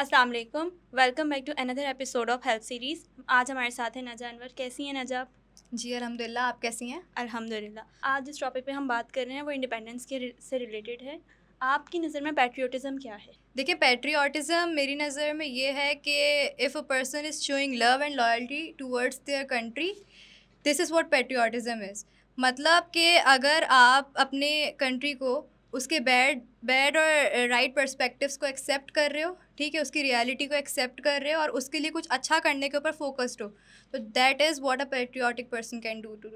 अस्सलाम वालेकुम, welcome back to another episode of health series. आज हमारे साथ है नजा अनवर। कैसी हैं नजा आप? जी अल्हम्दुलिल्लाह, आप कैसी हैं? अल्हम्दुलिल्लाह। आज जिस टॉपिक पे हम बात कर रहे हैं वो इंडिपेंडेंस से रिलेटेड है। आपकी नज़र में पैट्रियोटिज़म क्या है? देखिए, पैट्रियाटिज़म मेरी नज़र में ये है कि if a person is showing love and loyalty towards their country, this is what patriotism is. मतलब कि अगर आप अपने कंट्री को उसके बैड बैड और राइट पर्सपेक्टिव्स को एक्सेप्ट कर रहे हो, ठीक है, उसकी रियलिटी को एक्सेप्ट कर रहे हो और उसके लिए कुछ अच्छा करने के ऊपर फोकस्ड हो, तो that is what a patriotic person can do to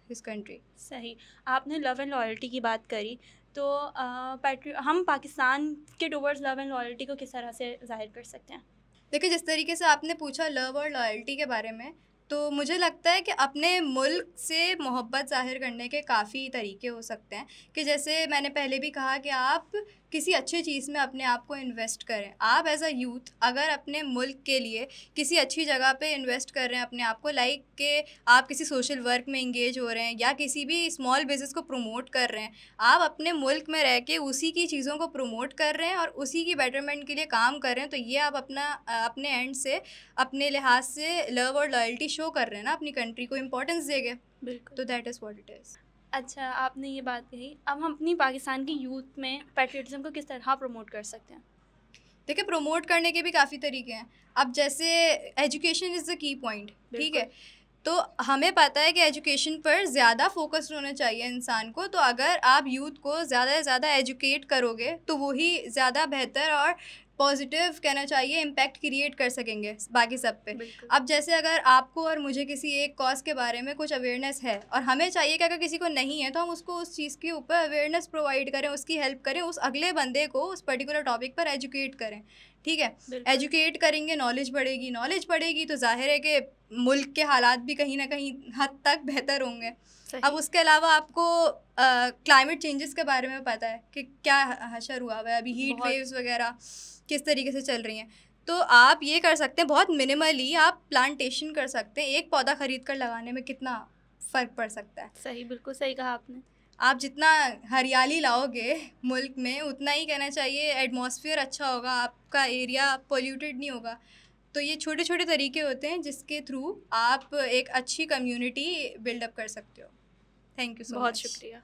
his country. सही। आपने लव एंड लॉयल्टी की बात करी, तो हम पाकिस्तान के टुवर्ड्स लव एंड लॉयल्टी को किस तरह से ज़ाहिर कर सकते हैं? देखिए, जिस तरीके से आपने पूछा लव और लॉयल्टी के बारे में, तो मुझे लगता है कि अपने मुल्क से मोहब्बत ज़ाहिर करने के काफ़ी तरीके हो सकते हैं। कि जैसे मैंने पहले भी कहा कि आप किसी अच्छी चीज़ में अपने आप को इन्वेस्ट करें। आप एज़ अ यूथ अगर अपने मुल्क के लिए किसी अच्छी जगह पे इन्वेस्ट कर रहे हैं अपने आप को, लाइक कि आप किसी सोशल वर्क में इंगेज हो रहे हैं या किसी भी स्मॉल बिज़नेस को प्रमोट कर रहे हैं, आप अपने मुल्क में रह के उसी की चीज़ों को प्रमोट कर रहे हैं और उसी की बेटरमेंट के लिए काम कर रहे हैं, तो ये आप अपने एंड से, अपने लिहाज से लव और लॉयल्टी शो कर रहे हैं ना, अपनी कंट्री को इम्पोर्टेंस देंगे। बिल्कुल। तो that is what it is. अच्छा, आपने ये बात कही। अब हम अपनी पाकिस्तान की यूथ में पैट्रियोटिज़म को किस तरह प्रमोट कर सकते हैं? देखिए, प्रमोट करने के भी काफ़ी तरीके हैं। अब जैसे education is the key point, ठीक बिल्कुल। है? तो हमें पता है कि एजुकेशन पर ज़्यादा फोकस्ड होना चाहिए इंसान को, तो अगर आप यूथ को ज़्यादा से ज़्यादा एजुकेट करोगे, तो वही ज़्यादा बेहतर और पॉजिटिव कहना चाहिए इम्पैक्ट क्रिएट कर सकेंगे बाकी सब पे। बिल्कुल। अब जैसे अगर आपको और मुझे किसी एक कॉज़ के बारे में कुछ अवेयरनेस है और हमें चाहिए कि अगर किसी को नहीं है, तो हम उसको उस चीज़ के ऊपर अवेयरनेस प्रोवाइड करें, उसकी हेल्प करें, उस अगले बंदे को उस पर्टिकुलर टॉपिक पर एजुकेट करें, ठीक है? बिल्कुल। एजुकेट करेंगे, नॉलेज बढ़ेगी, तो ज़ाहिर है कि मुल्क के हालात भी कहीं न कहीं हद तक बेहतर होंगे। सही। अब उसके अलावा आपको क्लाइमेट चेंजेस के बारे में पता है कि क्या हशर हुआ हुआ है, अभी हीट बहुत। वेव्स वगैरह किस तरीके से चल रही हैं। तो आप ये कर सकते हैं, बहुत मिनिमली आप प्लांटेशन कर सकते हैं। एक पौधा खरीद कर लगाने में कितना फ़र्क पड़ सकता है। सही, बिल्कुल सही कहा आपने। आप जितना हरियाली लाओगे मुल्क में, उतना ही कहना चाहिए एटमॉस्फेयर अच्छा होगा, आपका एरिया पोल्यूटेड नहीं होगा। तो ये छोटे छोटे तरीके होते हैं जिसके थ्रू आप एक अच्छी कम्युनिटी बिल्डअप कर सकते हो। थैंक यू सो बहुत मच। शुक्रिया।